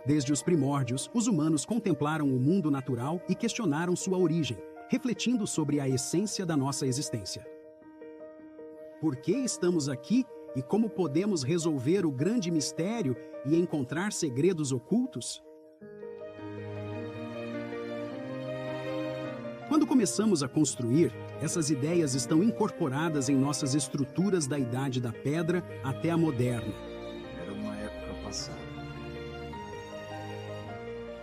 Desde os primórdios, os humanos contemplaram o mundo natural e questionaram sua origem, refletindo sobre a essência da nossa existência. Por que estamos aqui e como podemos resolver o grande mistério e encontrar segredos ocultos? Quando começamos a construir, essas ideias estão incorporadas em nossas estruturas da Idade da Pedra até a moderna. Era uma época passada.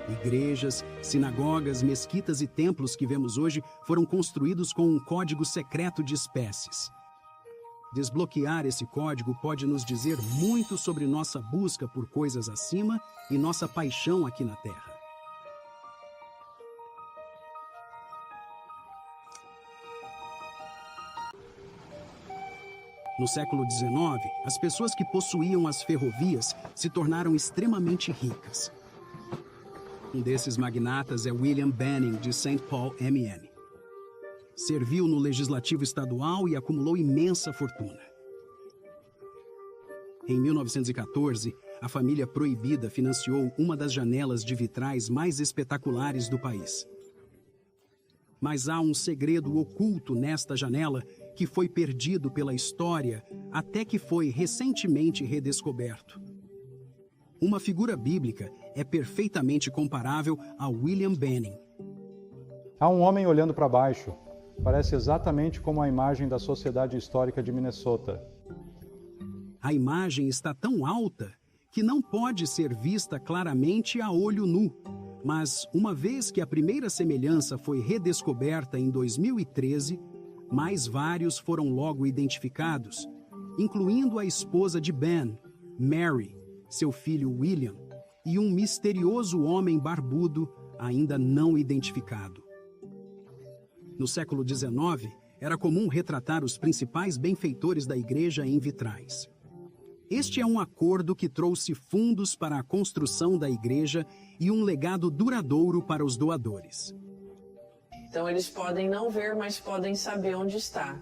Igrejas, sinagogas, mesquitas e templos que vemos hoje foram construídos com um código secreto de espécies. Desbloquear esse código pode nos dizer muito sobre nossa busca por coisas acima e nossa paixão aqui na Terra. No século XIX, as pessoas que possuíam as ferrovias se tornaram extremamente ricas. Um desses magnatas é William Benning, de St. Paul, MN. Serviu no legislativo estadual e acumulou imensa fortuna. Em 1914, a família proibida financiou uma das janelas de vitrais mais espetaculares do país. Mas há um segredo oculto nesta janela que foi perdido pela história até que foi recentemente redescoberto. Uma figura bíblica é perfeitamente comparável a William Benning. Há um homem olhando para baixo. Parece exatamente como a imagem da Sociedade Histórica de Minnesota. A imagem está tão alta que não pode ser vista claramente a olho nu. Mas, uma vez que a primeira semelhança foi redescoberta em 2013, mais vários foram logo identificados, incluindo a esposa de Ben, Mary, seu filho William, e um misterioso homem barbudo ainda não identificado. No século XIX, era comum retratar os principais benfeitores da igreja em vitrais. Este é um acordo que trouxe fundos para a construção da igreja e um legado duradouro para os doadores. Então eles podem não ver, mas podem saber onde está.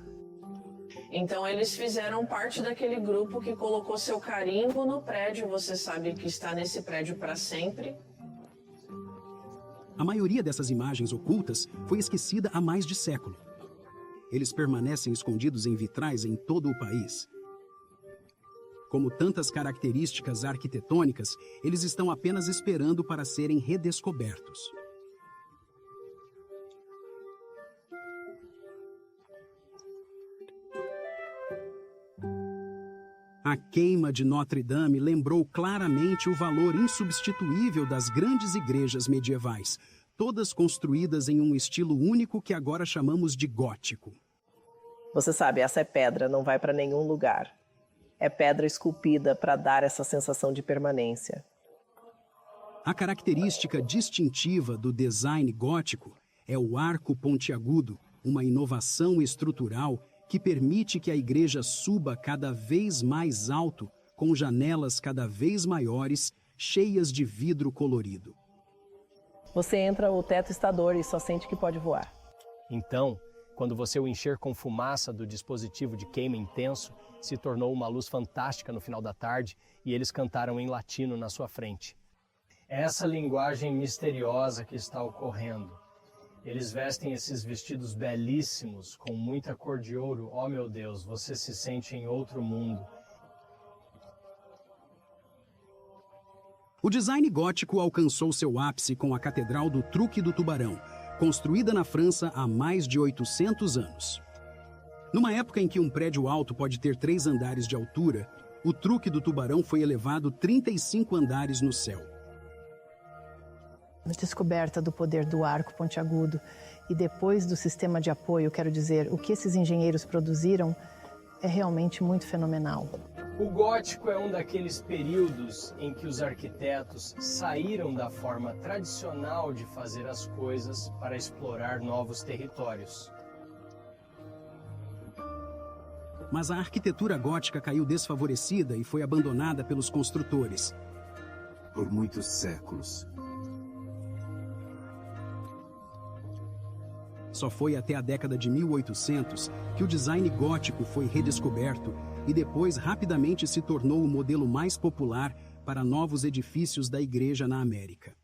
Então eles fizeram parte daquele grupo que colocou seu carimbo no prédio. Você sabe que está nesse prédio para sempre. A maioria dessas imagens ocultas foi esquecida há mais de século. Eles permanecem escondidos em vitrais em todo o país. Como tantas características arquitetônicas, eles estão apenas esperando para serem redescobertos. A queima de Notre Dame lembrou claramente o valor insubstituível das grandes igrejas medievais, todas construídas em um estilo único que agora chamamos de gótico. Você sabe, essa é pedra, não vai para nenhum lugar. É pedra esculpida para dar essa sensação de permanência. A característica distintiva do design gótico é o arco pontiagudo, uma inovação estrutural que permite que a igreja suba cada vez mais alto, com janelas cada vez maiores, cheias de vidro colorido. Você entra, o teto está dor e só sente que pode voar. Então, quando você o encher com fumaça do dispositivo de queima intenso, se tornou uma luz fantástica no final da tarde e eles cantaram em latino na sua frente. Essa linguagem misteriosa que está ocorrendo. Eles vestem esses vestidos belíssimos, com muita cor de ouro. Oh, meu Deus, você se sente em outro mundo. O design gótico alcançou seu ápice com a Catedral do Truque do Tubarão, construída na França há mais de 800 anos. Numa época em que um prédio alto pode ter 3 andares de altura, o Truque do Tubarão foi elevado 35 andares no céu. A descoberta do poder do arco pontiagudo e depois do sistema de apoio, quero dizer, o que esses engenheiros produziram é realmente muito fenomenal. O gótico é um daqueles períodos em que os arquitetos saíram da forma tradicional de fazer as coisas para explorar novos territórios. Mas a arquitetura gótica caiu desfavorecida e foi abandonada pelos construtores. Por muitos séculos. Só foi até a década de 1800 que o design gótico foi redescoberto e depois rapidamente se tornou o modelo mais popular para novos edifícios da igreja na América.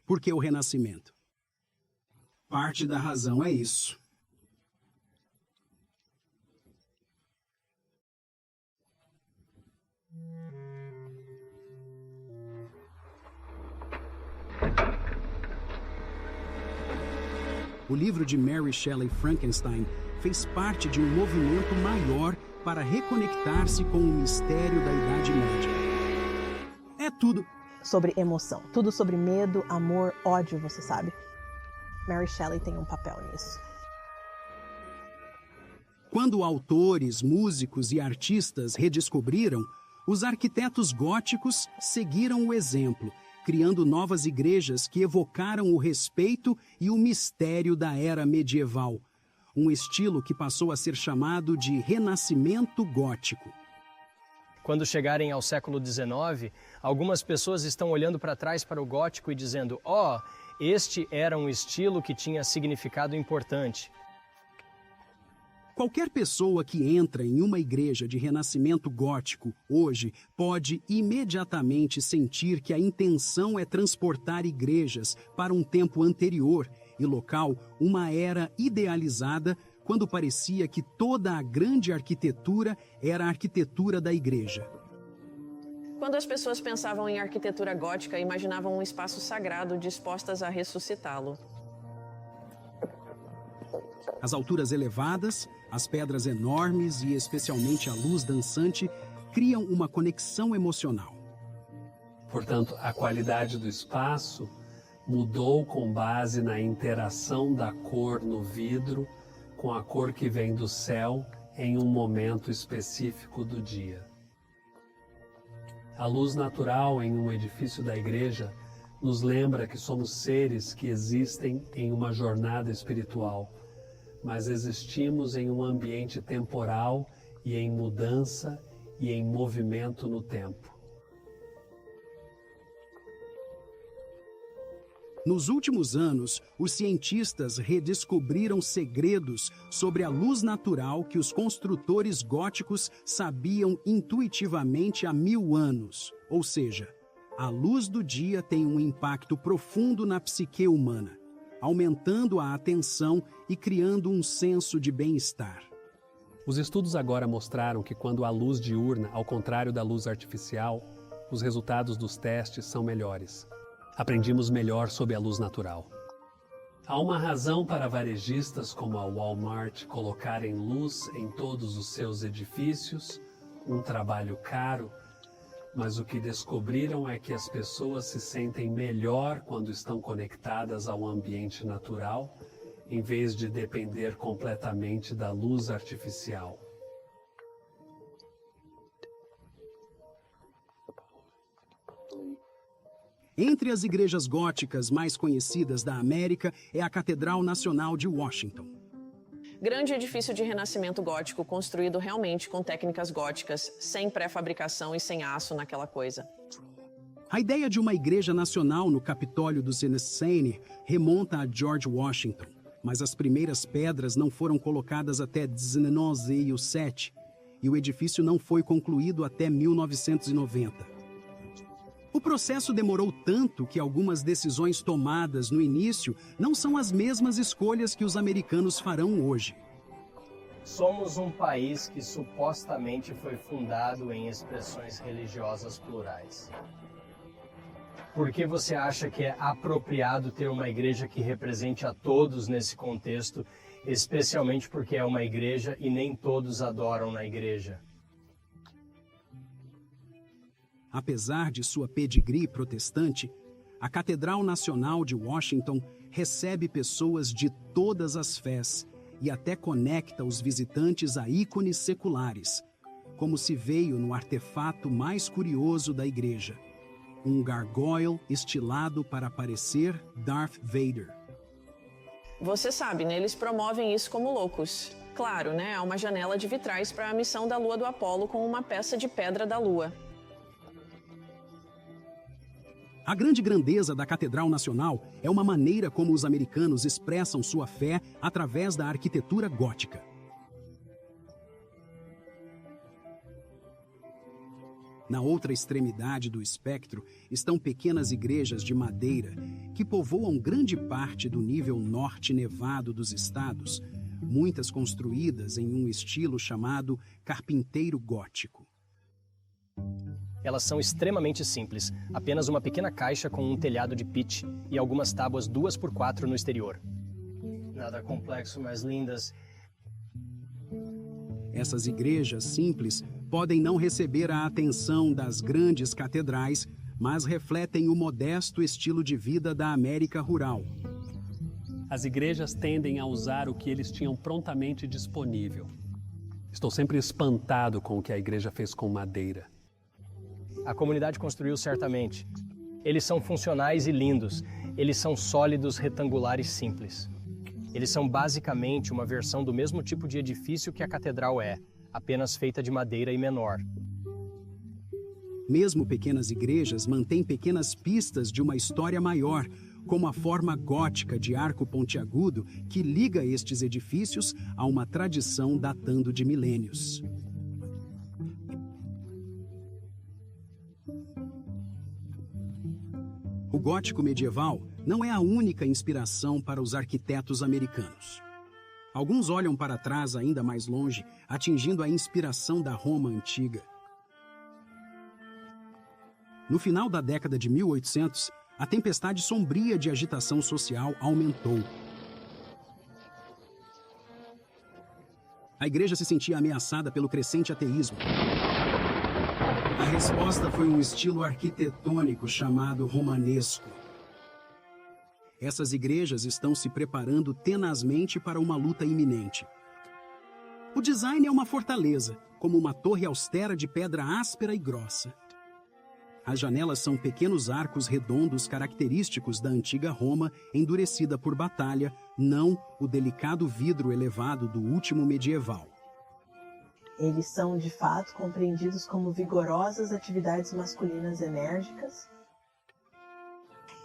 Por que o Renascimento? Parte da razão é isso. O livro de Mary Shelley Frankenstein fez parte de um movimento maior para reconectar-se com o mistério da Idade Média. É tudo sobre emoção, tudo sobre medo, amor, ódio, você sabe. Mary Shelley tem um papel nisso. Quando autores, músicos e artistas redescobriram, os arquitetos góticos seguiram o exemplo, criando novas igrejas que evocaram o respeito e o mistério da era medieval, um estilo que passou a ser chamado de Renascimento Gótico. Quando chegarem ao século XIX, algumas pessoas estão olhando para trás para o gótico e dizendo: "Oh, este era um estilo que tinha significado importante." Qualquer pessoa que entra em uma igreja de renascimento gótico hoje pode imediatamente sentir que a intenção é transportar igrejas para um tempo anterior e local, uma era idealizada, quando parecia que toda a grande arquitetura era a arquitetura da igreja. Quando as pessoas pensavam em arquitetura gótica, imaginavam um espaço sagrado dispostas a ressuscitá-lo. As alturas elevadas, as pedras enormes e especialmente a luz dançante criam uma conexão emocional. Portanto, a qualidade do espaço mudou com base na interação da cor no vidro com a cor que vem do céu em um momento específico do dia. A luz natural em um edifício da igreja nos lembra que somos seres que existem em uma jornada espiritual, mas existimos em um ambiente temporal e em mudança e em movimento no tempo. Nos últimos anos, os cientistas redescobriram segredos sobre a luz natural que os construtores góticos sabiam intuitivamente há 1000 anos. Ou seja, a luz do dia tem um impacto profundo na psique humana, aumentando a atenção e criando um senso de bem-estar. Os estudos agora mostraram que quando há luz diurna, ao contrário da luz artificial, os resultados dos testes são melhores. Aprendimos melhor sobre a luz natural. Há uma razão para varejistas como a Walmart colocarem luz em todos os seus edifícios, um trabalho caro, mas o que descobriram é que as pessoas se sentem melhor quando estão conectadas ao ambiente natural, em vez de depender completamente da luz artificial. Entre as igrejas góticas mais conhecidas da América é a Catedral Nacional de Washington. Grande edifício de renascimento gótico construído realmente com técnicas góticas, sem pré-fabricação e sem aço naquela coisa. A ideia de uma igreja nacional no Capitólio do Tennessee remonta a George Washington, mas as primeiras pedras não foram colocadas até 1907 e o edifício não foi concluído até 1990. O processo demorou tanto que algumas decisões tomadas no início não são as mesmas escolhas que os americanos farão hoje. Somos um país que supostamente foi fundado em expressões religiosas plurais. Por que você acha que é apropriado ter uma igreja que represente a todos nesse contexto, especialmente porque é uma igreja e nem todos adoram na igreja? Apesar de sua pedigree protestante, a Catedral Nacional de Washington recebe pessoas de todas as fés e até conecta os visitantes a ícones seculares, como se veio no artefato mais curioso da igreja, um gargoyle estilado para parecer Darth Vader. Você sabe, né? Eles promovem isso como loucos. Claro, né? Há uma janela de vitrais para a missão da Lua do Apolo com uma peça de pedra da Lua. A grande grandeza da Catedral Nacional é uma maneira como os americanos expressam sua fé através da arquitetura gótica. Na outra extremidade do espectro estão pequenas igrejas de madeira que povoam grande parte do nível norte nevado dos estados, muitas construídas em um estilo chamado carpinteiro gótico. Elas são extremamente simples, apenas uma pequena caixa com um telhado de pitch e algumas tábuas 2x4 no exterior. Nada complexo, mas lindas. Essas igrejas simples podem não receber a atenção das grandes catedrais, mas refletem o modesto estilo de vida da América rural. As igrejas tendem a usar o que eles tinham prontamente disponível. Estou sempre espantado com o que a igreja fez com madeira. A comunidade construiu certamente. Eles são funcionais e lindos. Eles são sólidos, retangulares simples. Eles são basicamente uma versão do mesmo tipo de edifício que a catedral é, apenas feita de madeira e menor. Mesmo pequenas igrejas mantêm pequenas pistas de uma história maior, como a forma gótica de arco pontiagudo que liga estes edifícios a uma tradição datando de milênios. O gótico medieval não é a única inspiração para os arquitetos americanos. Alguns olham para trás ainda mais longe, atingindo a inspiração da Roma antiga. No final da década de 1800, a tempestade sombria de agitação social aumentou. A igreja se sentia ameaçada pelo crescente ateísmo. A resposta foi um estilo arquitetônico chamado romanesco. Essas igrejas estão se preparando tenazmente para uma luta iminente. O design é uma fortaleza, como uma torre austera de pedra áspera e grossa. As janelas são pequenos arcos redondos característicos da antiga Roma, endurecida por batalha, não o delicado vidro elevado do último medieval. Eles são, de fato, compreendidos como vigorosas atividades masculinas enérgicas.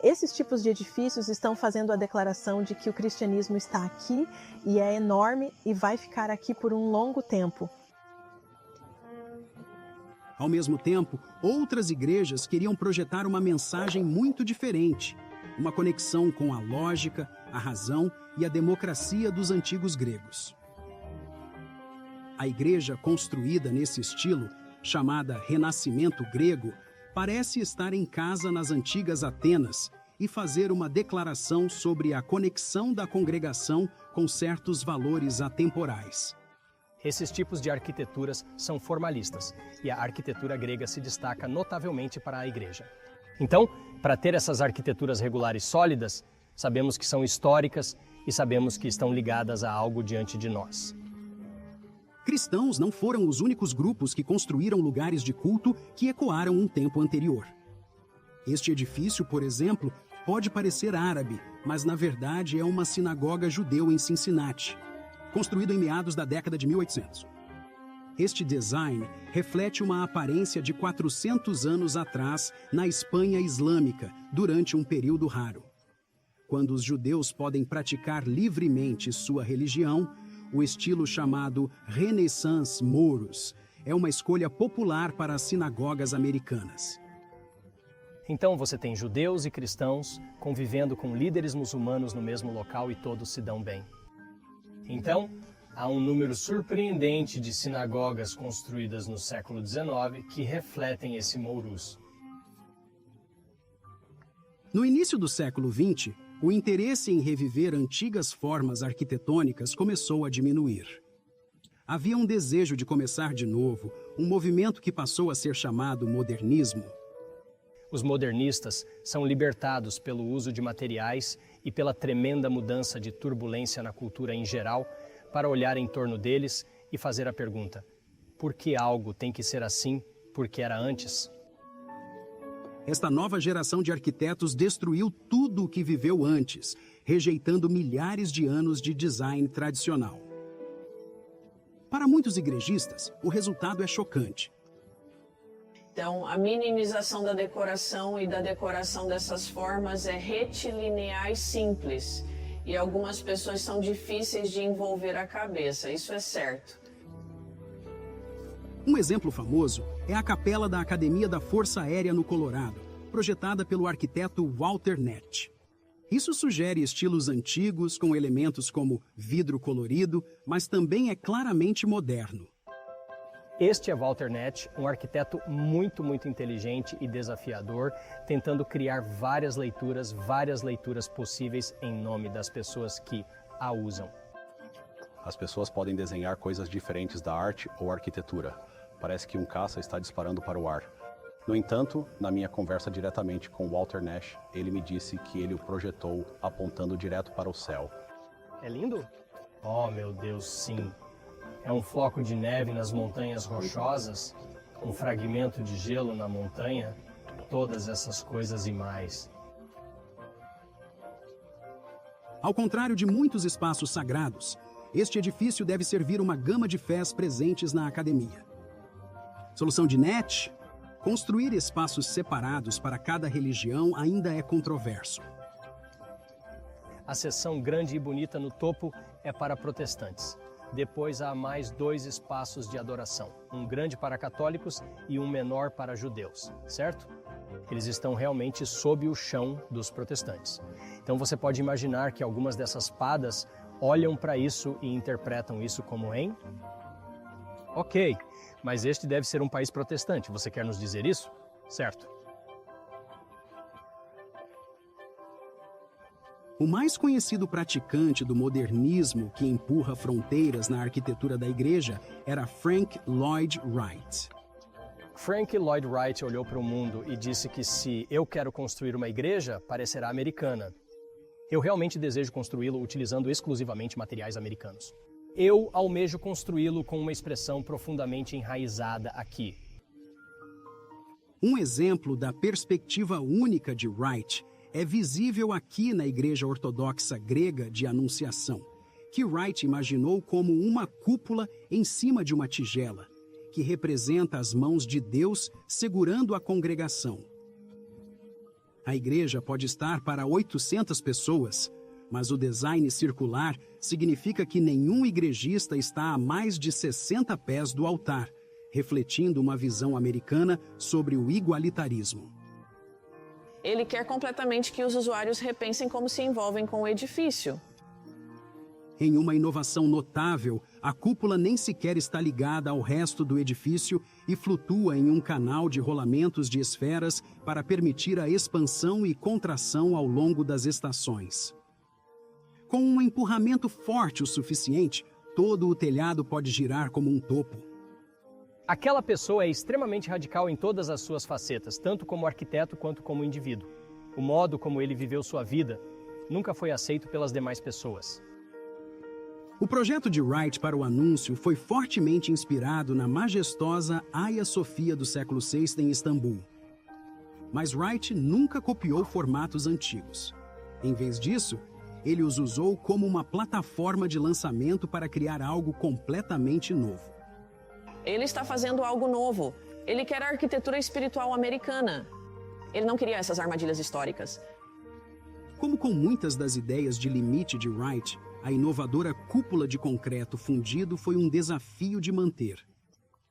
Esses tipos de edifícios estão fazendo a declaração de que o cristianismo está aqui e é enorme e vai ficar aqui por um longo tempo. Ao mesmo tempo, outras igrejas queriam projetar uma mensagem muito diferente, uma conexão com a lógica, a razão e a democracia dos antigos gregos. A igreja construída nesse estilo, chamada Renascimento Grego, parece estar em casa nas antigas Atenas e fazer uma declaração sobre a conexão da congregação com certos valores atemporais. Esses tipos de arquiteturas são formalistas, e a arquitetura grega se destaca notavelmente para a igreja. Então, para ter essas arquiteturas regulares sólidas, sabemos que são históricas e sabemos que estão ligadas a algo diante de nós. Cristãos não foram os únicos grupos que construíram lugares de culto que ecoaram um tempo anterior. Este edifício, por exemplo, pode parecer árabe, mas na verdade é uma sinagoga judeu em Cincinnati, construído em meados da década de 1800. Este design reflete uma aparência de 400 anos atrás na Espanha islâmica, durante um período raro. Quando os judeus podem praticar livremente sua religião, o estilo chamado Renaissance Moros é uma escolha popular para as sinagogas americanas. Então você tem judeus e cristãos convivendo com líderes muçulmanos no mesmo local e todos se dão bem. Então, há um número surpreendente de sinagogas construídas no século XIX que refletem esse Mourus. No início do século XX, o interesse em reviver antigas formas arquitetônicas começou a diminuir. Havia um desejo de começar de novo, um movimento que passou a ser chamado modernismo. Os modernistas são libertados pelo uso de materiais e pela tremenda mudança de turbulência na cultura em geral para olhar em torno deles e fazer a pergunta: por que algo tem que ser assim porque era antes? Esta nova geração de arquitetos destruiu tudo o que viveu antes, rejeitando milhares de anos de design tradicional. Para muitos igrejistas, o resultado é chocante. Então, a minimização da decoração e da decoração dessas formas é retilineais simples. E algumas pessoas são difíceis de envolver a cabeça, isso é certo. Um exemplo famoso é a capela da Academia da Força Aérea no Colorado, projetada pelo arquiteto Walter Nett. Isso sugere estilos antigos com elementos como vidro colorido, mas também é claramente moderno. Este é Walter Nett, um arquiteto muito inteligente e desafiador, tentando criar várias leituras possíveis em nome das pessoas que a usam. As pessoas podem desenhar coisas diferentes da arte ou arquitetura. Parece que um caça está disparando para o ar. No entanto, na minha conversa diretamente com Walter Nett, ele me disse que ele o projetou apontando direto para o céu. É lindo? Oh, meu Deus, sim. É um floco de neve nas montanhas rochosas, um fragmento de gelo na montanha, todas essas coisas e mais. Ao contrário de muitos espaços sagrados, este edifício deve servir uma gama de fés presentes na academia. Solução de Nett: construir espaços separados para cada religião ainda é controverso. A seção grande e bonita no topo é para protestantes. Depois há mais 2 espaços de adoração, um grande para católicos e um menor para judeus, certo? Eles estão realmente sob o chão dos protestantes. Então você pode imaginar que algumas dessas padas olham para isso e interpretam isso como em... Ok, mas este deve ser um país protestante, você quer nos dizer isso? Certo. O mais conhecido praticante do modernismo que empurra fronteiras na arquitetura da igreja era Frank Lloyd Wright. Frank Lloyd Wright olhou para o mundo e disse que se eu quero construir uma igreja, parecerá americana. Eu realmente desejo construí-lo utilizando exclusivamente materiais americanos. Eu almejo construí-lo com uma expressão profundamente enraizada aqui. Um exemplo da perspectiva única de Wright é visível aqui na Igreja Ortodoxa Grega de Anunciação, que Wright imaginou como uma cúpula em cima de uma tigela, que representa as mãos de Deus segurando a congregação. A igreja pode estar para 800 pessoas, mas o design circular significa que nenhum igrejista está a mais de 60 pés do altar, refletindo uma visão americana sobre o igualitarismo. Ele quer completamente que os usuários repensem como se envolvem com o edifício. Em uma inovação notável, a cúpula nem sequer está ligada ao resto do edifício e flutua em um canal de rolamentos de esferas para permitir a expansão e contração ao longo das estações. Com um empurramento forte o suficiente, todo o telhado pode girar como um topo. Aquela pessoa é extremamente radical em todas as suas facetas, tanto como arquiteto quanto como indivíduo. O modo como ele viveu sua vida nunca foi aceito pelas demais pessoas. O projeto de Wright para o anúncio foi fortemente inspirado na majestosa Hagia Sophia do século VI em Istambul. Mas Wright nunca copiou formatos antigos. Em vez disso, ele os usou como uma plataforma de lançamento para criar algo completamente novo. Ele está fazendo algo novo. Ele quer a arquitetura espiritual americana. Ele não queria essas armadilhas históricas. Como com muitas das ideias de limite de Wright, a inovadora cúpula de concreto fundido foi um desafio de manter.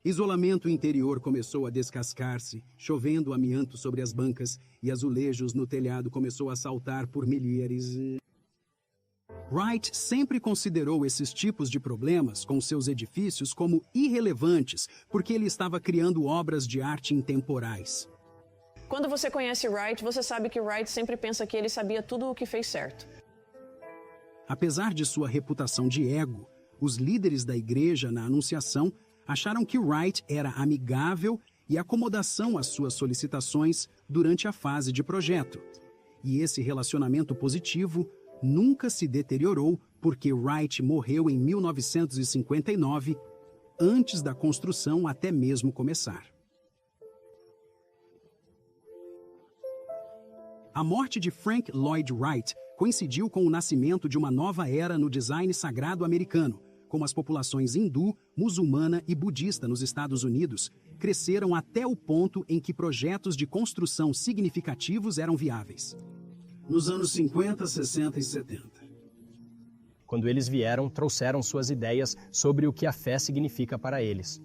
Isolamento interior começou a descascar-se, chovendo amianto sobre as bancas e azulejos no telhado começou a saltar por milhares. Wright sempre considerou esses tipos de problemas com seus edifícios como irrelevantes, porque ele estava criando obras de arte intemporais. Quando você conhece Wright, você sabe que Wright sempre pensa que ele sabia tudo o que fez certo. Apesar de sua reputação de ego, os líderes da igreja na Anunciação acharam que Wright era amigável e acomodação às suas solicitações durante a fase de projeto. E esse relacionamento positivo nunca se deteriorou porque Wright morreu em 1959, antes da construção até mesmo começar. A morte de Frank Lloyd Wright coincidiu com o nascimento de uma nova era no design sagrado americano, como as populações hindu, muçulmana e budista nos Estados Unidos cresceram até o ponto em que projetos de construção significativos eram viáveis. Nos anos 50, 60 e 70. Quando eles vieram, trouxeram suas ideias sobre o que a fé significa para eles.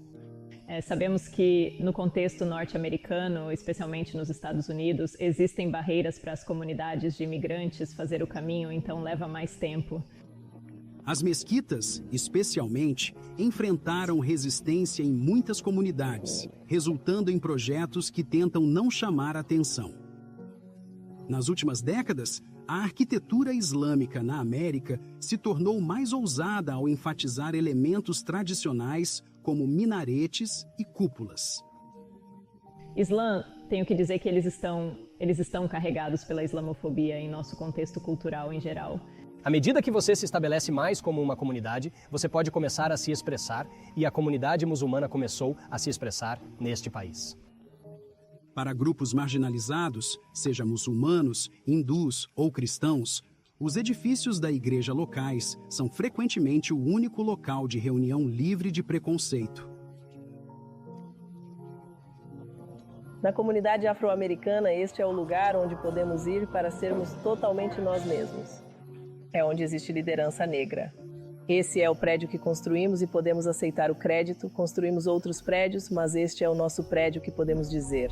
Sabemos que no contexto norte-americano, especialmente nos Estados Unidos, existem barreiras para as comunidades de imigrantes fazer o caminho, então leva mais tempo. As mesquitas, especialmente, enfrentaram resistência em muitas comunidades, resultando em projetos que tentam não chamar atenção. Nas últimas décadas, a arquitetura islâmica na América se tornou mais ousada ao enfatizar elementos tradicionais como minaretes e cúpulas. Islã, tenho que dizer que eles estão carregados pela islamofobia em nosso contexto cultural em geral. À medida que você se estabelece mais como uma comunidade, você pode começar a se expressar, e a comunidade muçulmana começou a se expressar neste país. Para grupos marginalizados, seja muçulmanos, hindus ou cristãos, os edifícios da igreja locais são frequentemente o único local de reunião livre de preconceito. Na comunidade afro-americana, este é o lugar onde podemos ir para sermos totalmente nós mesmos. É onde existe liderança negra. Esse é o prédio que construímos e podemos aceitar o crédito. Construímos outros prédios, mas este é o nosso prédio que podemos dizer.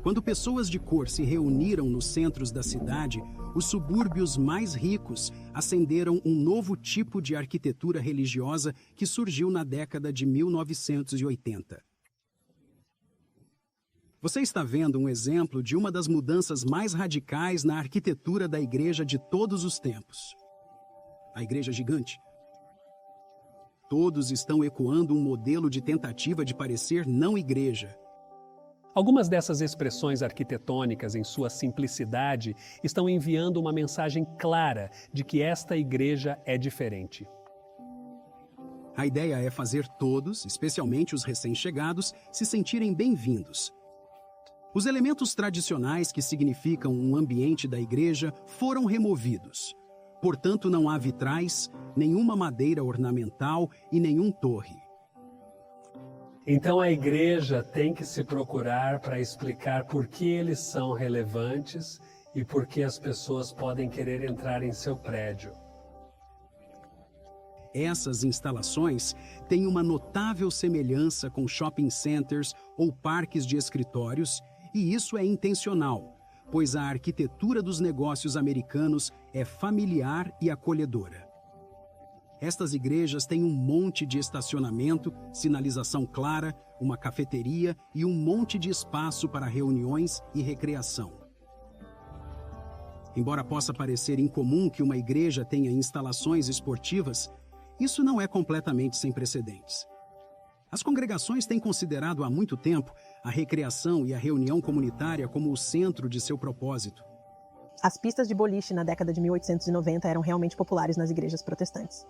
Quando pessoas de cor se reuniram nos centros da cidade, os subúrbios mais ricos acenderam um novo tipo de arquitetura religiosa que surgiu na década de 1980. Você está vendo um exemplo de uma das mudanças mais radicais na arquitetura da igreja de todos os tempos. A igreja gigante. Todos estão ecoando um modelo de tentativa de parecer não igreja. Algumas dessas expressões arquitetônicas, em sua simplicidade, estão enviando uma mensagem clara de que esta igreja é diferente. A ideia é fazer todos, especialmente os recém-chegados, se sentirem bem-vindos. Os elementos tradicionais que significam um ambiente da igreja foram removidos. Portanto, não há vitrais, nenhuma madeira ornamental e nenhum torre. Então a igreja tem que se procurar para explicar por que eles são relevantes e por que as pessoas podem querer entrar em seu prédio. Essas instalações têm uma notável semelhança com shopping centers ou parques de escritórios, e isso é intencional, pois a arquitetura dos negócios americanos é familiar e acolhedora. Estas igrejas têm um monte de estacionamento, sinalização clara, uma cafeteria e um monte de espaço para reuniões e recreação. Embora possa parecer incomum que uma igreja tenha instalações esportivas, isso não é completamente sem precedentes. As congregações têm considerado há muito tempo a recreação e a reunião comunitária como o centro de seu propósito. As pistas de boliche na década de 1890 eram realmente populares nas igrejas protestantes.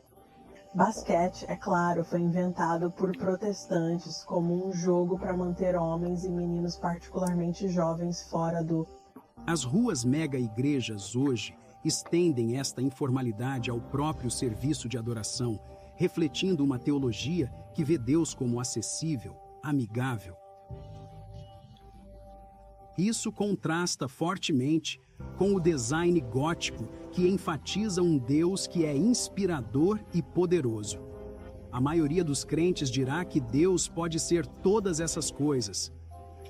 Basquete, é claro, foi inventado por protestantes como um jogo para manter homens e meninos particularmente jovens fora do... As ruas mega-igrejas hoje estendem esta informalidade ao próprio serviço de adoração, refletindo uma teologia que vê Deus como acessível, amigável. Isso contrasta fortemente com o design gótico que enfatiza um Deus que é inspirador e poderoso. A maioria dos crentes dirá que Deus pode ser todas essas coisas,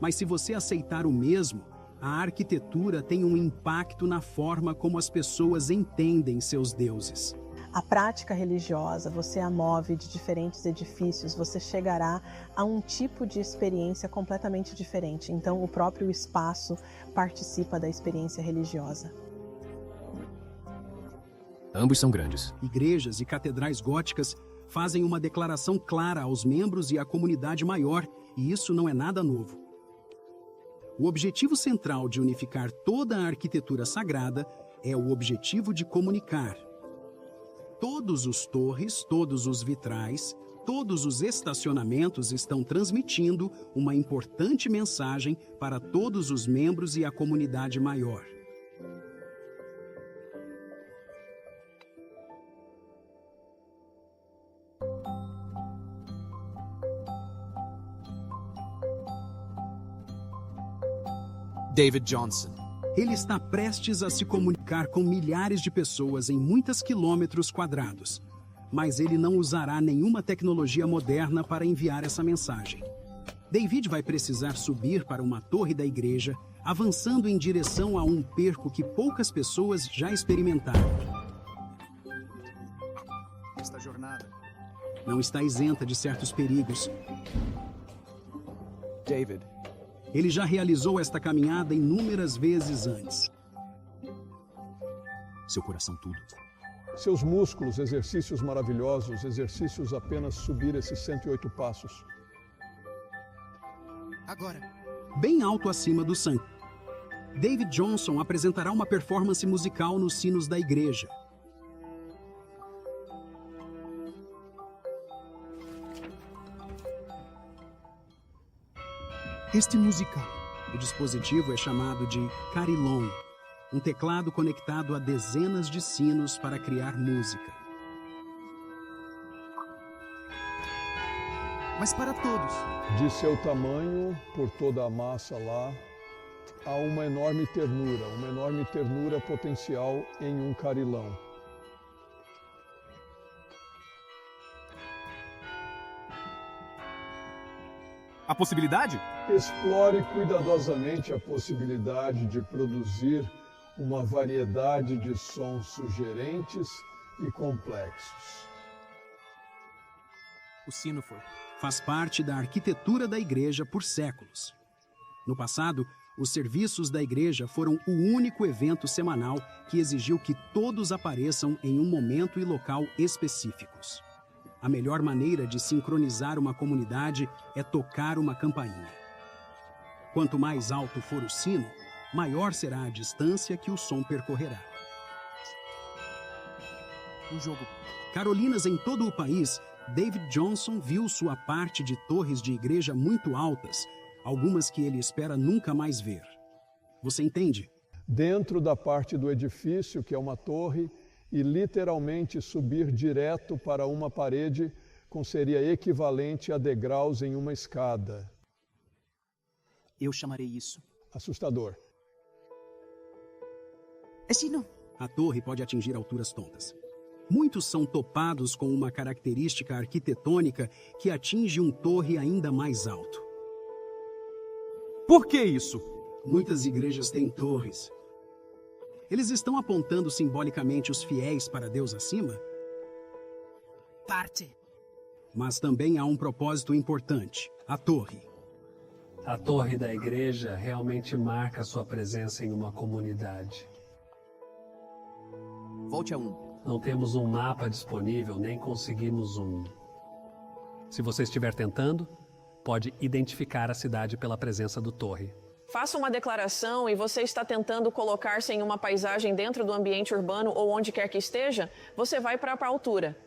mas se você aceitar o mesmo, a arquitetura tem um impacto na forma como as pessoas entendem seus deuses. A prática religiosa, você a move de diferentes edifícios, você chegará a um tipo de experiência completamente diferente. Então, o próprio espaço participa da experiência religiosa. Ambos são grandes. Igrejas e catedrais góticas fazem uma declaração clara aos membros e à comunidade maior, e isso não é nada novo. O objetivo central de unificar toda a arquitetura sagrada é o objetivo de comunicar. Todos os torres, todos os vitrais, todos os estacionamentos estão transmitindo uma importante mensagem para todos os membros e a comunidade maior. David Johnson. Ele está prestes a se comunicar com milhares de pessoas em muitos quilômetros quadrados. mas ele não usará nenhuma tecnologia moderna para enviar essa mensagem. David vai precisar subir para uma torre da igreja, avançando em direção a um perco que poucas pessoas já experimentaram. Esta jornada não está isenta de certos perigos. David. Ele já realizou esta caminhada inúmeras vezes antes. Seu coração tudo. Seus músculos, exercícios maravilhosos, exercícios apenas subir esses 108 passos. Agora. Bem alto acima do sangue. David Johnson apresentará uma performance musical nos sinos da igreja. Este musical. O dispositivo é chamado de carillon, um teclado conectado a dezenas de sinos para criar música. Mas para todos. De seu tamanho, por toda a massa lá, há uma enorme ternura potencial em um carilão. A possibilidade? Explore cuidadosamente a possibilidade de produzir uma variedade de sons sugerentes e complexos. O sino foi. Faz parte da arquitetura da igreja por séculos. No passado, os serviços da igreja foram o único evento semanal que exigiu que todos apareçam em um momento e local específicos. A melhor maneira de sincronizar uma comunidade é tocar uma campainha. Quanto mais alto for o sino, maior será a distância que o som percorrerá. Um jogo. Carolinas em todo o país, David Johnson viu sua parte de torres de igreja muito altas, algumas que ele espera nunca mais ver. Você entende? Dentro da parte do edifício, que é uma torre, e literalmente subir direto para uma parede seria equivalente a degraus em uma escada. Eu chamarei isso assustador. É sino. A torre pode atingir alturas tontas. Muitos são topados com uma característica arquitetônica que atinge um torre ainda mais alto. Por que isso? Muitas igrejas têm torres. Eles estão apontando simbolicamente os fiéis para Deus acima? Parte. Mas também há um propósito importante: a torre. A torre da igreja realmente marca sua presença em uma comunidade. Volte a 1. Não temos um mapa disponível, nem conseguimos um. Se você estiver tentando, pode identificar a cidade pela presença do torre. Faça uma declaração e você está tentando colocar-se em uma paisagem dentro do ambiente urbano ou onde quer que esteja, você vai para a altura.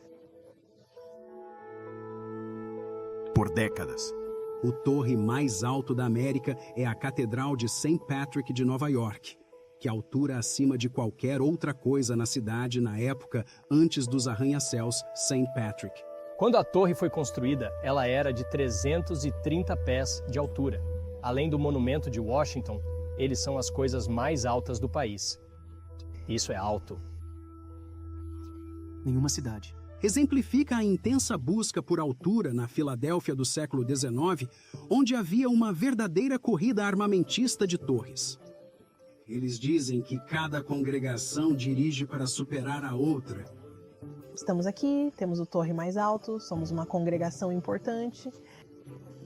Por décadas. O torre mais alto da América é a Catedral de St. Patrick de Nova York, que é a altura acima de qualquer outra coisa na cidade na época antes dos arranha-céus St. Patrick. Quando a torre foi construída, ela era de 330 pés de altura. Além do monumento de Washington, eles são as coisas mais altas do país. Isso é alto. Nenhuma cidade. Exemplifica a intensa busca por altura na Filadélfia do século XIX, onde havia uma verdadeira corrida armamentista de torres. Eles dizem que cada congregação dirige para superar a outra. Estamos aqui, temos o torre mais alto, somos uma congregação importante.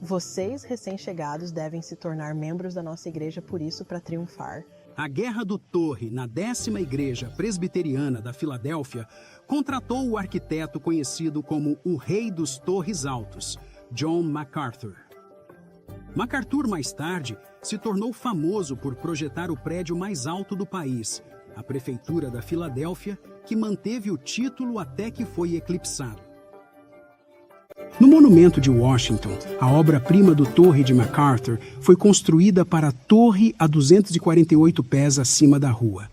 Vocês, recém-chegados, devem se tornar membros da nossa igreja por isso, para triunfar. A Guerra do Torre, na 10ª Igreja Presbiteriana da Filadélfia, contratou o arquiteto conhecido como o Rei dos Torres Altos, John MacArthur. MacArthur, mais tarde, se tornou famoso por projetar o prédio mais alto do país, a Prefeitura da Filadélfia, que manteve o título até que foi eclipsado. No monumento de Washington, a obra-prima do Torre de MacArthur foi construída para a torre a 248 pés acima da rua.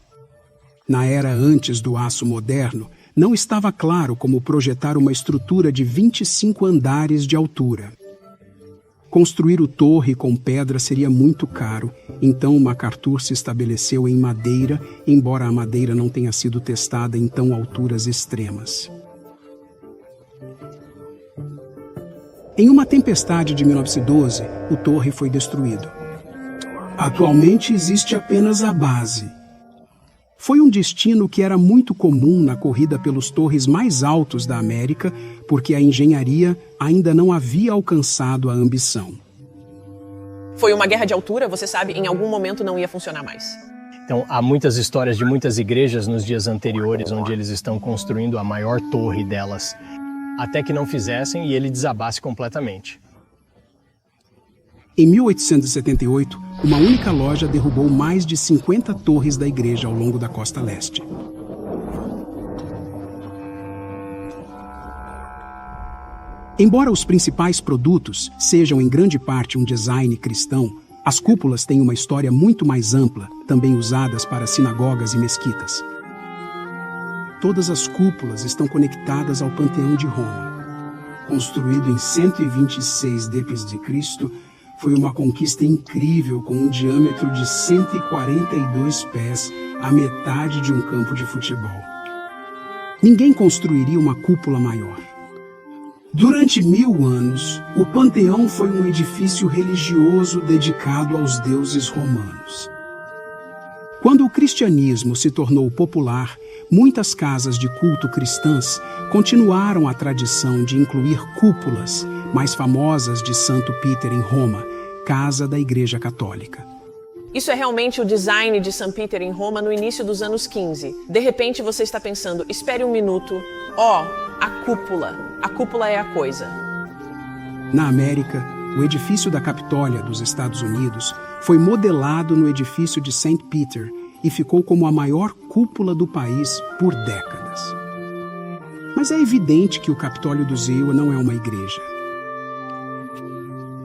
Na era antes do aço moderno, não estava claro como projetar uma estrutura de 25 andares de altura. Construir o torre com pedra seria muito caro, então MacArthur se estabeleceu em madeira, embora a madeira não tenha sido testada em tão alturas extremas. Em uma tempestade de 1912, o torre foi destruído. Atualmente existe apenas a base. Foi um destino que era muito comum na corrida pelos torres mais altos da América, porque a engenharia ainda não havia alcançado a ambição. Foi uma guerra de altura, você sabe, em algum momento não ia funcionar mais. Então, há muitas histórias de muitas igrejas nos dias anteriores, onde eles estão construindo a maior torre delas, até que não fizessem e ele desabasse completamente. Em 1878, uma única loja derrubou mais de 50 torres da igreja ao longo da costa leste. Embora os principais produtos sejam em grande parte um design cristão, as cúpulas têm uma história muito mais ampla, também usadas para sinagogas e mesquitas. Todas as cúpulas estão conectadas ao Panteão de Roma. Construído em 126 d.C., foi uma conquista incrível com um diâmetro de 142 pés, a metade de um campo de futebol. Ninguém construiria uma cúpula maior. Durante 1000 anos, o Panteão foi um edifício religioso dedicado aos deuses romanos. Quando o cristianismo se tornou popular, muitas casas de culto cristãs continuaram a tradição de incluir cúpulas, mais famosas de Santo Peter em Roma, casa da Igreja Católica. Isso é realmente o design de St. Peter em Roma no início dos anos 15. De repente você está pensando, espere um minuto, a cúpula é a coisa. Na América, o edifício da Capitólia dos Estados Unidos foi modelado no edifício de St. Peter e ficou como a maior cúpula do país por décadas. Mas é evidente que o Capitólio do Zeu não é uma igreja.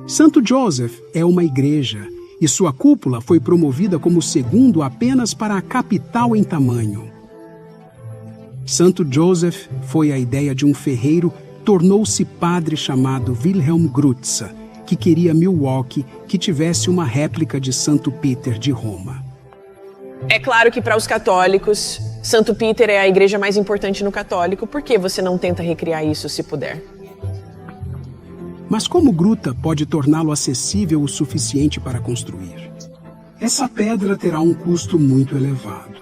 Santo Joseph é uma igreja e sua cúpula foi promovida como segundo apenas para a capital em tamanho. Santo Joseph foi a ideia de um ferreiro, tornou-se padre chamado Wilhelm Grutza, que queria Milwaukee que tivesse uma réplica de Santo Peter de Roma. É claro que para os católicos, Santo Peter é a igreja mais importante no católico. Por que você não tenta recriar isso se puder? Mas como gruta pode torná-lo acessível o suficiente para construir? Essa pedra terá um custo muito elevado.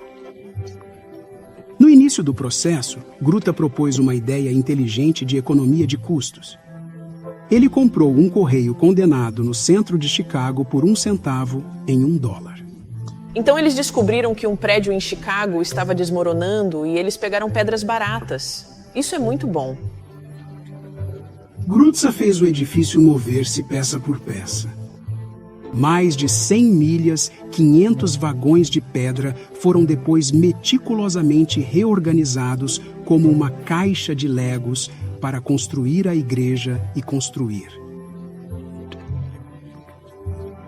No início do processo, Gruta propôs uma ideia inteligente de economia de custos. Ele comprou um correio condenado no centro de Chicago por 1 centavo em $1. Então eles descobriram que um prédio em Chicago estava desmoronando e eles pegaram pedras baratas. Isso é muito bom. Grutza fez o edifício mover-se peça por peça. Mais de 100 milhas, 500 vagões de pedra foram depois meticulosamente reorganizados como uma caixa de legos para construir a igreja e construir.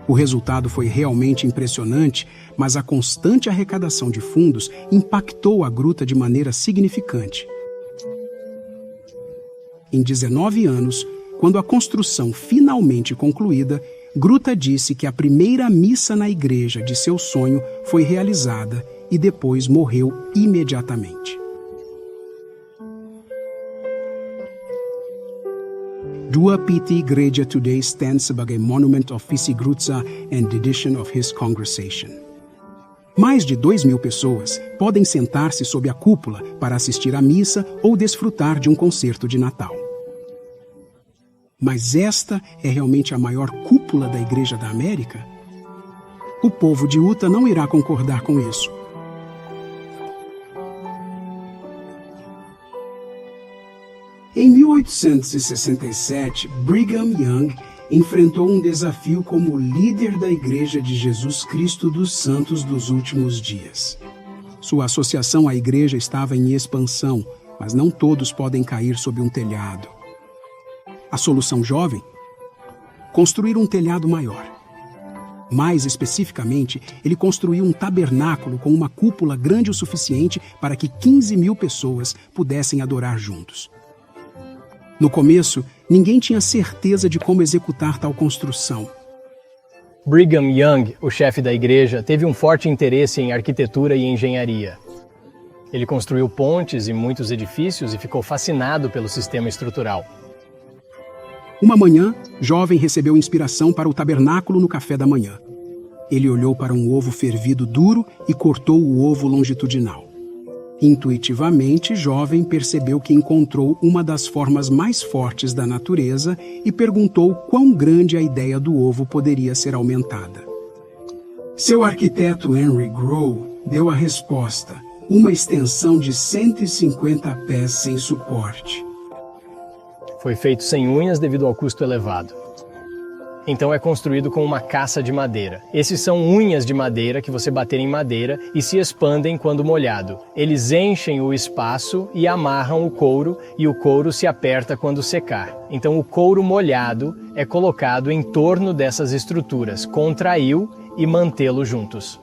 O resultado foi realmente impressionante, mas a constante arrecadação de fundos impactou a gruta de maneira significante. Em 19 anos, quando a construção finalmente concluída, Gruta disse que a primeira missa na igreja de seu sonho foi realizada e depois morreu imediatamente. Dua Piti Igreja today stands sebagai monument of Visi Grutza and dedication of his congregation. Mais de 2.000 pessoas podem sentar-se sob a cúpula para assistir à missa ou desfrutar de um concerto de Natal. Mas esta é realmente a maior cúpula da Igreja da América? O povo de Utah não irá concordar com isso. Em 1867, Brigham Young enfrentou um desafio como líder da Igreja de Jesus Cristo dos Santos dos Últimos Dias. Sua associação à igreja estava em expansão, mas não todos podem cair sob um telhado. A solução jovem? Construir um telhado maior. Mais especificamente, ele construiu um tabernáculo com uma cúpula grande o suficiente para que 15.000 pessoas pudessem adorar juntos. No começo, ninguém tinha certeza de como executar tal construção. Brigham Young, o chefe da igreja, teve um forte interesse em arquitetura e engenharia. Ele construiu pontes e muitos edifícios e ficou fascinado pelo sistema estrutural. Uma manhã, Jovem recebeu inspiração para o tabernáculo no café da manhã. Ele olhou para um ovo fervido duro e cortou o ovo longitudinal. Intuitivamente, Jovem percebeu que encontrou uma das formas mais fortes da natureza e perguntou quão grande a ideia do ovo poderia ser aumentada. Seu arquiteto Henry Grow deu a resposta: uma extensão de 150 pés sem suporte. Foi feito sem unhas devido ao custo elevado. Então é construído com uma caça de madeira. Esses são unhas de madeira que você bater em madeira e se expandem quando molhado. Eles enchem o espaço e amarram o couro, e o couro se aperta quando secar. Então o couro molhado é colocado em torno dessas estruturas, contraí-lo e mantê-lo juntos.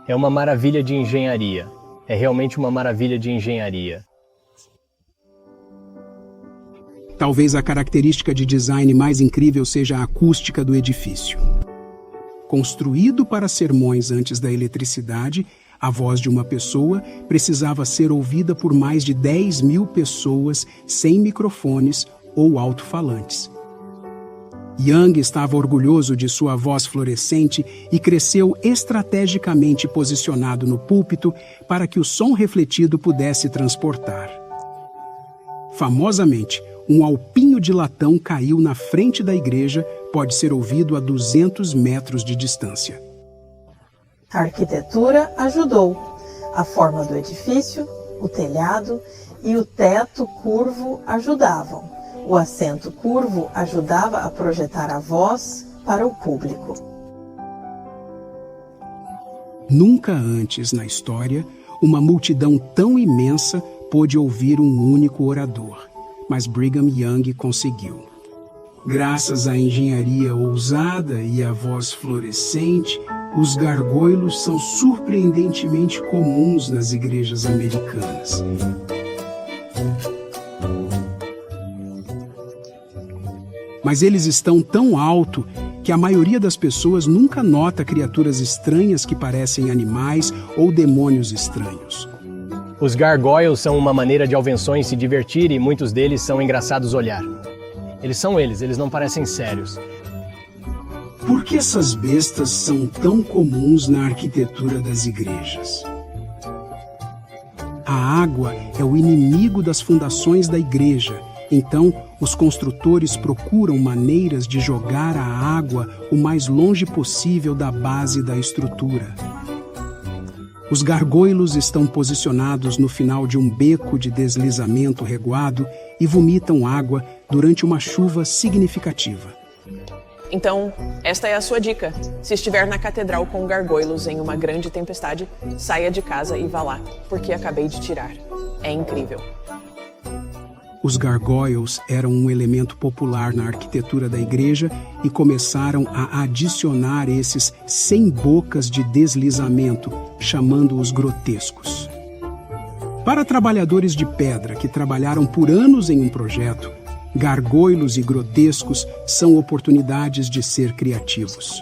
É uma maravilha de engenharia. É realmente uma maravilha de engenharia. Talvez a característica de design mais incrível seja a acústica do edifício. Construído para sermões antes da eletricidade, a voz de uma pessoa precisava ser ouvida por mais de 10.000 pessoas sem microfones ou alto-falantes. Young estava orgulhoso de sua voz fluorescente e cresceu estrategicamente posicionado no púlpito para que o som refletido pudesse transportar. Famosamente, um alpinho de latão caiu na frente da igreja, pode ser ouvido a 200 metros de distância. A arquitetura ajudou. A forma do edifício, o telhado e o teto curvo ajudavam. O assento curvo ajudava a projetar a voz para o público. Nunca antes na história, uma multidão tão imensa pôde ouvir um único orador. Mas Brigham Young conseguiu. Graças à engenharia ousada e à voz fluorescente, os gargoylos são surpreendentemente comuns nas igrejas americanas. Mas eles estão tão alto que a maioria das pessoas nunca nota criaturas estranhas que parecem animais ou demônios estranhos. Os gargoyles são uma maneira de alvenções se divertir e muitos deles são engraçados olhar. Eles não parecem sérios. Por que essas bestas são tão comuns na arquitetura das igrejas? A água é o inimigo das fundações da igreja, então os construtores procuram maneiras de jogar a água o mais longe possível da base da estrutura. Os gargoylos estão posicionados no final de um beco de deslizamento reguado e vomitam água durante uma chuva significativa. Então, esta é a sua dica. Se estiver na catedral com gargoylos em uma grande tempestade, saia de casa e vá lá, porque acabei de tirar. É incrível. Os gargoyles eram um elemento popular na arquitetura da igreja e começaram a adicionar esses 100 bocas de deslizamento, chamando-os grotescos. Para trabalhadores de pedra que trabalharam por anos em um projeto, gargoylos e grotescos são oportunidades de ser criativos.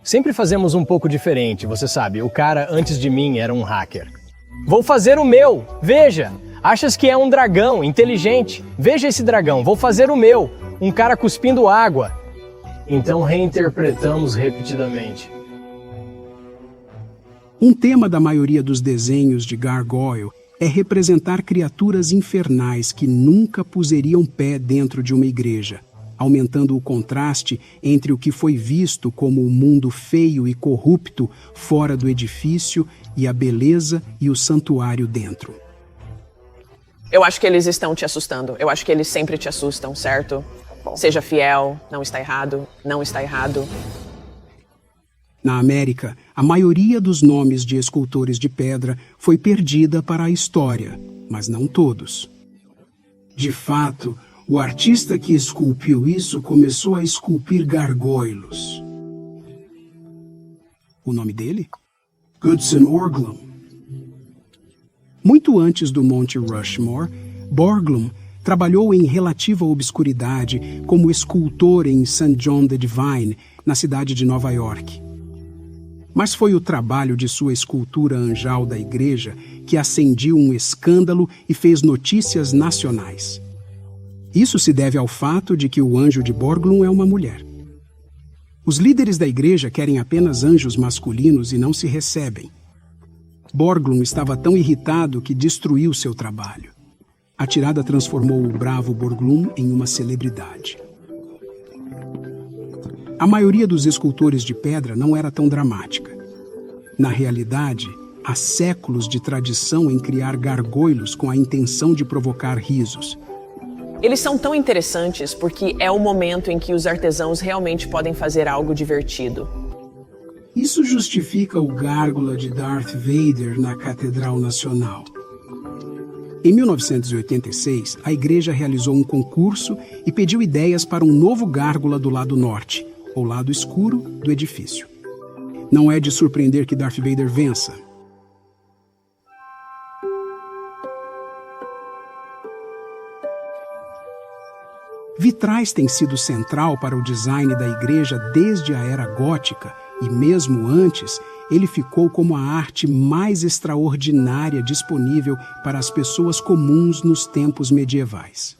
Sempre fazemos um pouco diferente, você sabe. O cara antes de mim era um hacker. Vou fazer o meu! Veja! Achas que é um dragão inteligente? Veja esse dragão, vou fazer o meu. Um cara cuspindo água. Então reinterpretamos repetidamente. Um tema da maioria dos desenhos de gargoyle é representar criaturas infernais que nunca puseriam pé dentro de uma igreja, aumentando o contraste entre o que foi visto como o mundo feio e corrupto fora do edifício e a beleza e o santuário dentro. Eu acho que eles estão te assustando. Eu acho que eles sempre te assustam, certo? Seja fiel, não está errado, não está errado. Na América, a maioria dos nomes de escultores de pedra foi perdida para a história, mas não todos. De fato, o artista que esculpiu isso começou a esculpir gargoylos. O nome dele? Gutzon Borglum. Muito antes do Monte Rushmore, Borglum trabalhou em relativa obscuridade como escultor em St. John the Divine, na cidade de Nova York. Mas foi o trabalho de sua escultura anjal da igreja que acendiu um escândalo e fez notícias nacionais. Isso se deve ao fato de que o anjo de Borglum é uma mulher. Os líderes da igreja querem apenas anjos masculinos e não se recebem. Borglum estava tão irritado que destruiu seu trabalho. A tirada transformou o bravo Borglum em uma celebridade. A maioria dos escultores de pedra não era tão dramática. Na realidade, há séculos de tradição em criar gargoilos com a intenção de provocar risos. Eles são tão interessantes porque é o momento em que os artesãos realmente podem fazer algo divertido. Isso justifica o gárgula de Darth Vader na Catedral Nacional. Em 1986, a igreja realizou um concurso e pediu ideias para um novo gárgula do lado norte, ou lado escuro do edifício. Não é de surpreender que Darth Vader vença. Vitrais tem sido central para o design da igreja desde a era gótica e mesmo antes, ele ficou como a arte mais extraordinária disponível para as pessoas comuns nos tempos medievais.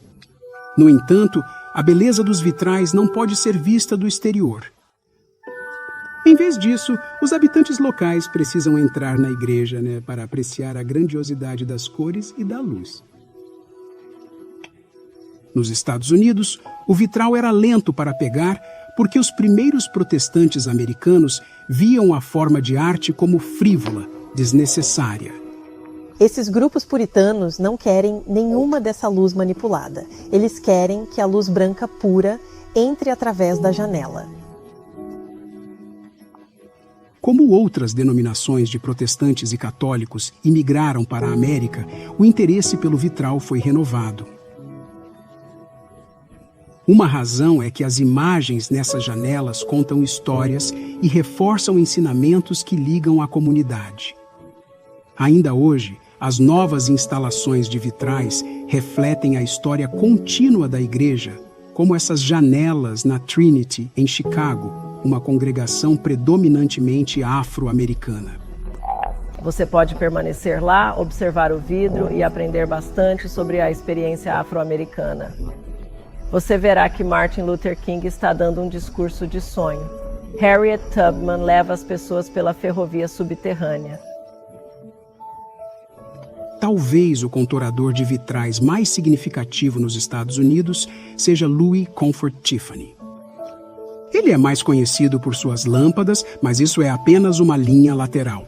No entanto, a beleza dos vitrais não pode ser vista do exterior. Em vez disso, os habitantes locais precisam entrar na igreja, para apreciar a grandiosidade das cores e da luz. Nos Estados Unidos, o vitral era lento para pegar porque os primeiros protestantes americanos viam a forma de arte como frívola, desnecessária. Esses grupos puritanos não querem nenhuma dessa luz manipulada. Eles querem que a luz branca pura entre através da janela. Como outras denominações de protestantes e católicos imigraram para a América, o interesse pelo vitral foi renovado. Uma razão é que as imagens nessas janelas contam histórias e reforçam ensinamentos que ligam à comunidade. Ainda hoje, as novas instalações de vitrais refletem a história contínua da igreja, como essas janelas na Trinity, em Chicago, uma congregação predominantemente afro-americana. Você pode permanecer lá, observar o vidro e aprender bastante sobre a experiência afro-americana. Você verá que Martin Luther King está dando um discurso de sonho. Harriet Tubman leva as pessoas pela ferrovia subterrânea. Talvez o contorador de vitrais mais significativo nos Estados Unidos seja Louis Comfort Tiffany. Ele é mais conhecido por suas lâmpadas, mas isso é apenas uma linha lateral.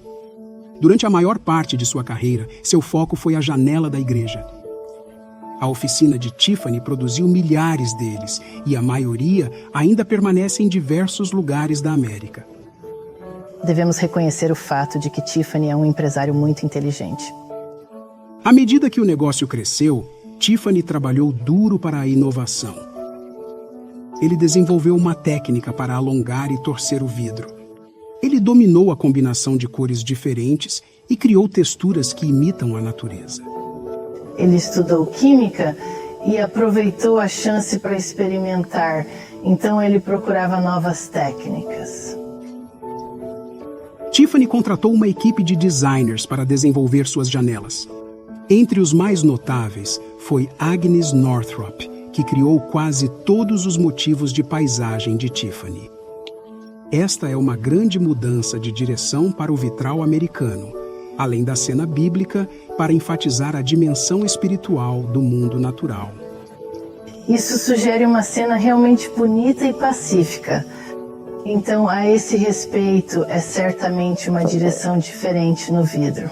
Durante a maior parte de sua carreira, seu foco foi a janela da igreja. A oficina de Tiffany produziu milhares deles, e a maioria ainda permanece em diversos lugares da América. Devemos reconhecer o fato de que Tiffany é um empresário muito inteligente. À medida que o negócio cresceu, Tiffany trabalhou duro para a inovação. Ele desenvolveu uma técnica para alongar e torcer o vidro. Ele dominou a combinação de cores diferentes e criou texturas que imitam a natureza. Ele estudou química e aproveitou a chance para experimentar, então ele procurava novas técnicas. Tiffany contratou uma equipe de designers para desenvolver suas janelas. Entre os mais notáveis foi Agnes Northrop, que criou quase todos os motivos de paisagem de Tiffany. Esta é uma grande mudança de direção para o vitral americano, além da cena bíblica, para enfatizar a dimensão espiritual do mundo natural. Isso sugere uma cena realmente bonita e pacífica. Então, a esse respeito, é certamente uma direção diferente no vidro.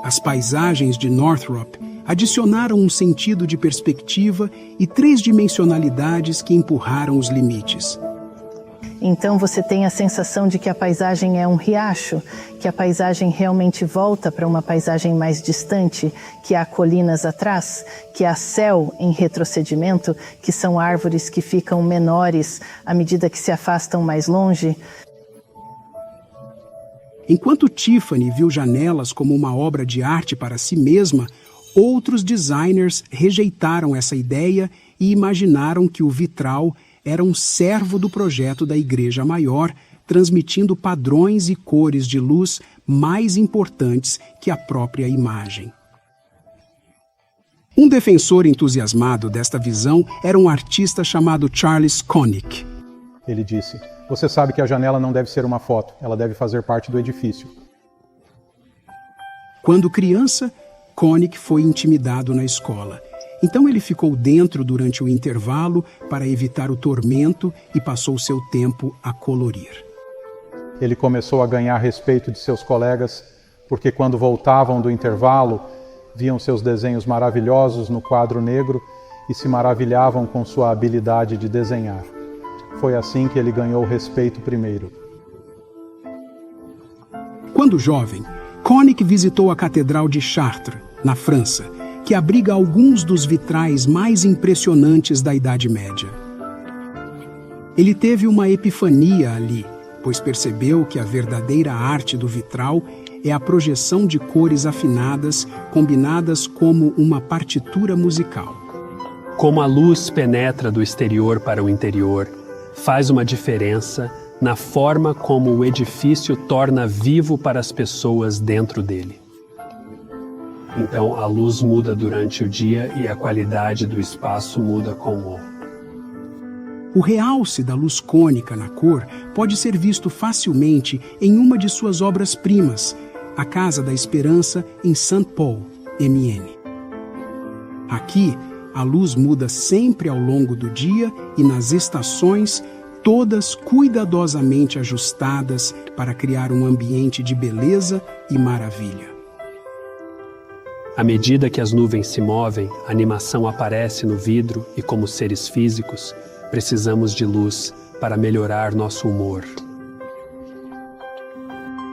As paisagens de Northrop adicionaram um sentido de perspectiva e três-dimensionalidades que empurraram os limites. Então você tem a sensação de que a paisagem é um riacho, que a paisagem realmente volta para uma paisagem mais distante, que há colinas atrás, que há céu em retrocedimento, que são árvores que ficam menores à medida que se afastam mais longe. Enquanto Tiffany viu janelas como uma obra de arte para si mesma, outros designers rejeitaram essa ideia e imaginaram que o vitral era um servo do projeto da Igreja Maior, transmitindo padrões e cores de luz mais importantes que a própria imagem. Um defensor entusiasmado desta visão era um artista chamado Charles Koenig. Ele disse: "Você sabe que a janela não deve ser uma foto, ela deve fazer parte do edifício." Quando criança, Koenig foi intimidado na escola. Então ele ficou dentro durante o intervalo para evitar o tormento e passou seu tempo a colorir. Ele começou a ganhar respeito de seus colegas, porque quando voltavam do intervalo, viam seus desenhos maravilhosos no quadro negro e se maravilhavam com sua habilidade de desenhar. Foi assim que ele ganhou respeito primeiro. Quando jovem, Koenig visitou a Catedral de Chartres, na França, que abriga alguns dos vitrais mais impressionantes da Idade Média. Ele teve uma epifania ali, pois percebeu que a verdadeira arte do vitral é a projeção de cores afinadas, combinadas como uma partitura musical. Como a luz penetra do exterior para o interior, faz uma diferença na forma como o edifício torna vivo para as pessoas dentro dele. Então, a luz muda durante o dia e a qualidade do espaço muda com o... O realce da luz cônica na cor pode ser visto facilmente em uma de suas obras-primas, a Casa da Esperança em Saint-Paul, MN. Aqui, a luz muda sempre ao longo do dia e nas estações, todas cuidadosamente ajustadas para criar um ambiente de beleza e maravilha. À medida que as nuvens se movem, a animação aparece no vidro e, como seres físicos, precisamos de luz para melhorar nosso humor.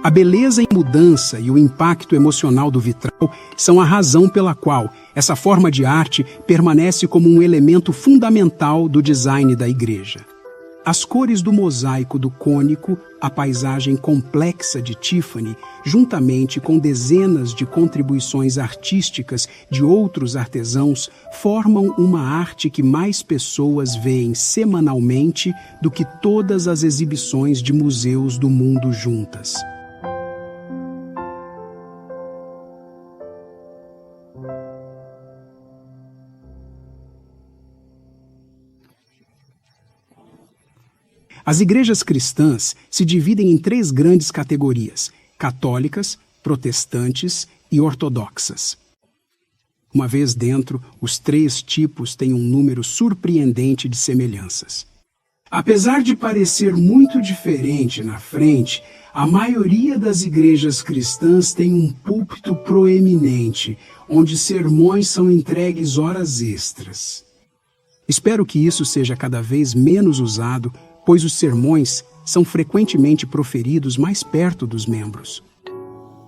A beleza em mudança e o impacto emocional do vitral são a razão pela qual essa forma de arte permanece como um elemento fundamental do design da igreja. As cores do mosaico do cônico, a paisagem complexa de Tiffany, juntamente com dezenas de contribuições artísticas de outros artesãos, formam uma arte que mais pessoas veem semanalmente do que todas as exibições de museus do mundo juntas. As igrejas cristãs se dividem em 3 grandes categorias: católicas, protestantes e ortodoxas. Uma vez dentro, os 3 tipos têm um número surpreendente de semelhanças. Apesar de parecer muito diferente na frente, a maioria das igrejas cristãs tem um púlpito proeminente, onde sermões são entregues horas extras. Espero que isso seja cada vez menos usado, pois os sermões são frequentemente proferidos mais perto dos membros.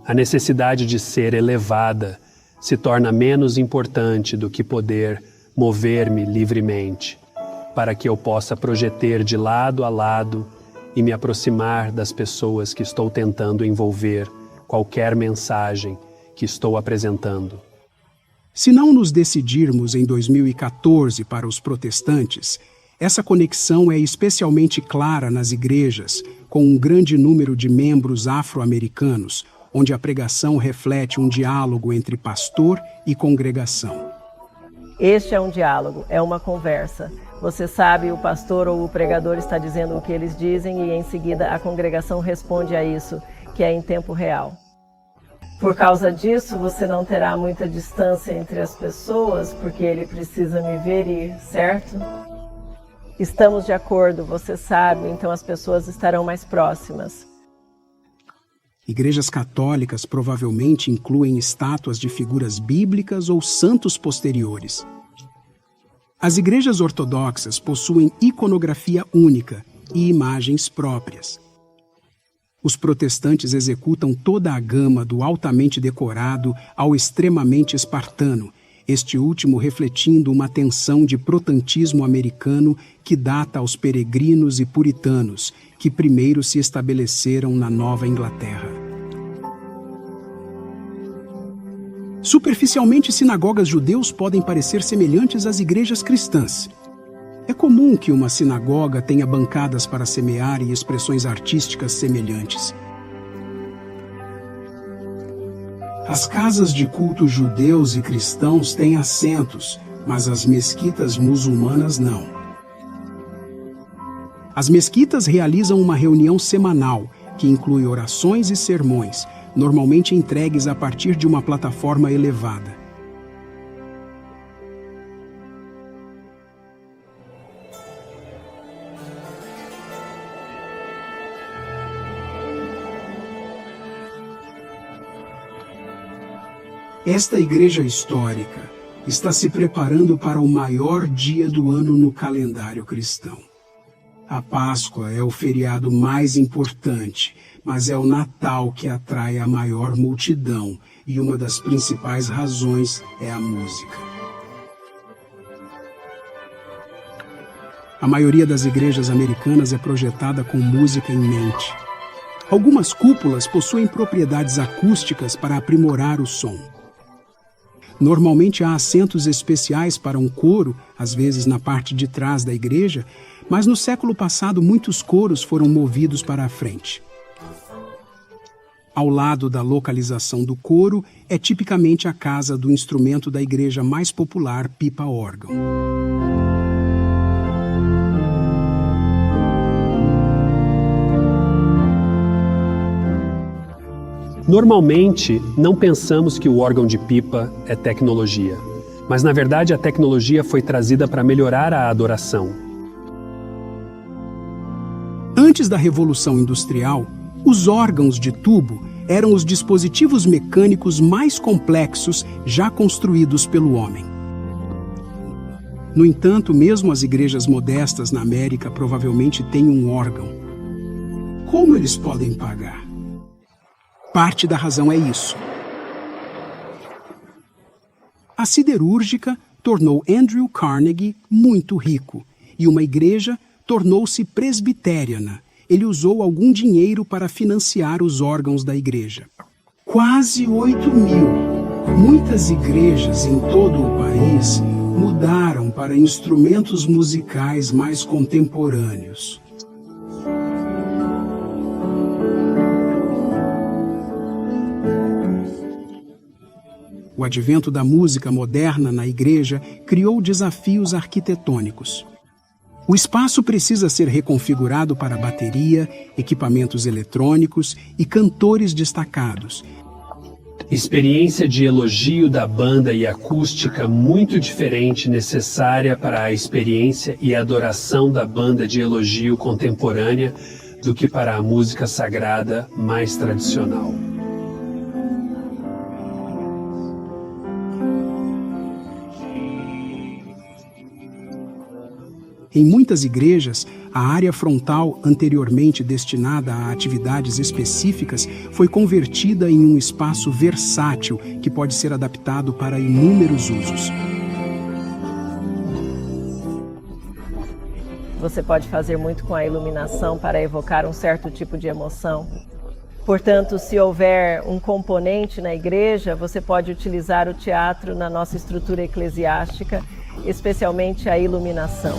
A necessidade de ser elevada se torna menos importante do que poder mover-me livremente, para que eu possa projetar de lado a lado e me aproximar das pessoas que estou tentando envolver qualquer mensagem que estou apresentando. Se não nos decidirmos em 2014 para os protestantes, essa conexão é especialmente clara nas igrejas, com um grande número de membros afro-americanos, onde a pregação reflete um diálogo entre pastor e congregação. Este é um diálogo, é uma conversa. Você sabe, o pastor ou o pregador está dizendo o que eles dizem e em seguida a congregação responde a isso, que é em tempo real. Por causa disso, você não terá muita distância entre as pessoas, porque ele precisa me ver ir, certo? Estamos de acordo, você sabe, então as pessoas estarão mais próximas. Igrejas católicas provavelmente incluem estátuas de figuras bíblicas ou santos posteriores. As igrejas ortodoxas possuem iconografia única e imagens próprias. Os protestantes executam toda a gama do altamente decorado ao extremamente espartano, este último refletindo uma tensão de protestantismo americano que data aos peregrinos e puritanos que primeiro se estabeleceram na Nova Inglaterra. Superficialmente, sinagogas judeus podem parecer semelhantes às igrejas cristãs. É comum que uma sinagoga tenha bancadas para semear e expressões artísticas semelhantes. As casas de culto judeus e cristãos têm assentos, mas as mesquitas muçulmanas não. As mesquitas realizam uma reunião semanal, que inclui orações e sermões, normalmente entregues a partir de uma plataforma elevada. Esta igreja histórica está se preparando para o maior dia do ano no calendário cristão. A Páscoa é o feriado mais importante, mas é o Natal que atrai a maior multidão, e uma das principais razões é a música. A maioria das igrejas americanas é projetada com música em mente. Algumas cúpulas possuem propriedades acústicas para aprimorar o som. Normalmente há assentos especiais para um coro, às vezes na parte de trás da igreja, mas no século passado muitos coros foram movidos para a frente. Ao lado da localização do coro é tipicamente a casa do instrumento da igreja mais popular, pipa-órgão. Normalmente, não pensamos que o órgão de pipa é tecnologia, mas na verdade a tecnologia foi trazida para melhorar a adoração. Antes da Revolução Industrial, os órgãos de tubo eram os dispositivos mecânicos mais complexos já construídos pelo homem. No entanto, mesmo as igrejas modestas na América provavelmente têm um órgão. Como eles podem pagar? Parte da razão é isso. A siderúrgica tornou Andrew Carnegie muito rico, e uma igreja tornou-se presbiteriana. Ele usou algum dinheiro para financiar os órgãos da igreja. Quase 8.000. Muitas igrejas em todo o país mudaram para instrumentos musicais mais contemporâneos. O advento da música moderna na igreja criou desafios arquitetônicos. O espaço precisa ser reconfigurado para bateria, equipamentos eletrônicos e cantores destacados. Experiência de elogio da banda e acústica muito diferente necessária para a experiência e adoração da banda de elogio contemporânea do que para a música sagrada mais tradicional. Em muitas igrejas, a área frontal, anteriormente destinada a atividades específicas, foi convertida em um espaço versátil que pode ser adaptado para inúmeros usos. Você pode fazer muito com a iluminação para evocar um certo tipo de emoção. Portanto, se houver um componente na igreja, você pode utilizar o teatro na nossa estrutura eclesiástica, especialmente a iluminação.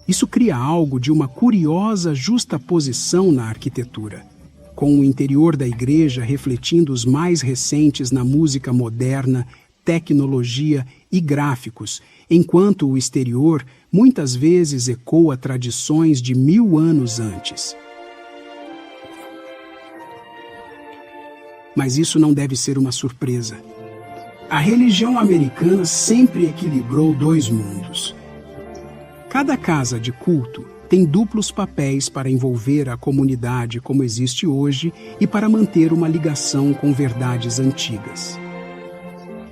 Isso cria algo de uma curiosa justaposição na arquitetura, com o interior da igreja refletindo os mais recentes na música moderna, tecnologia e gráficos, enquanto o exterior muitas vezes ecoa tradições de 1000 anos antes. Mas isso não deve ser uma surpresa. A religião americana sempre equilibrou dois mundos. Cada casa de culto tem duplos papéis para envolver a comunidade como existe hoje e para manter uma ligação com verdades antigas.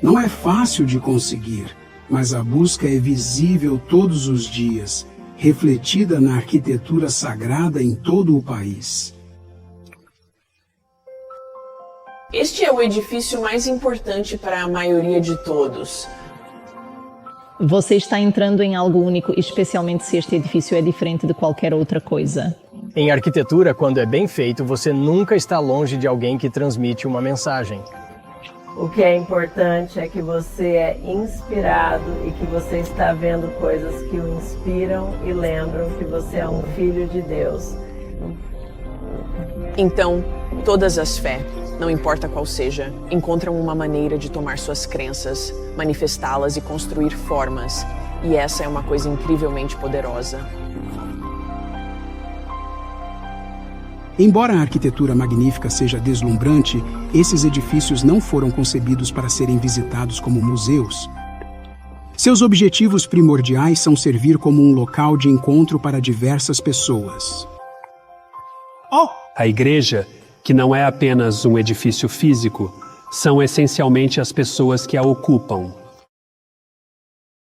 Não é fácil de conseguir, mas a busca é visível todos os dias, refletida na arquitetura sagrada em todo o país. Este é o edifício mais importante para a maioria de todos. Você está entrando em algo único, especialmente se este edifício é diferente de qualquer outra coisa. Em arquitetura, quando é bem feito, você nunca está longe de alguém que transmite uma mensagem. O que é importante é que você é inspirado e que você está vendo coisas que o inspiram e lembram que você é um filho de Deus. Então, todas as fés, não importa qual seja, encontram uma maneira de tomar suas crenças, manifestá-las e construir formas. E essa é uma coisa incrivelmente poderosa. Embora a arquitetura magnífica seja deslumbrante, esses edifícios não foram concebidos para serem visitados como museus. Seus objetivos primordiais são servir como um local de encontro para diversas pessoas. A igreja, que não é apenas um edifício físico, são essencialmente as pessoas que a ocupam.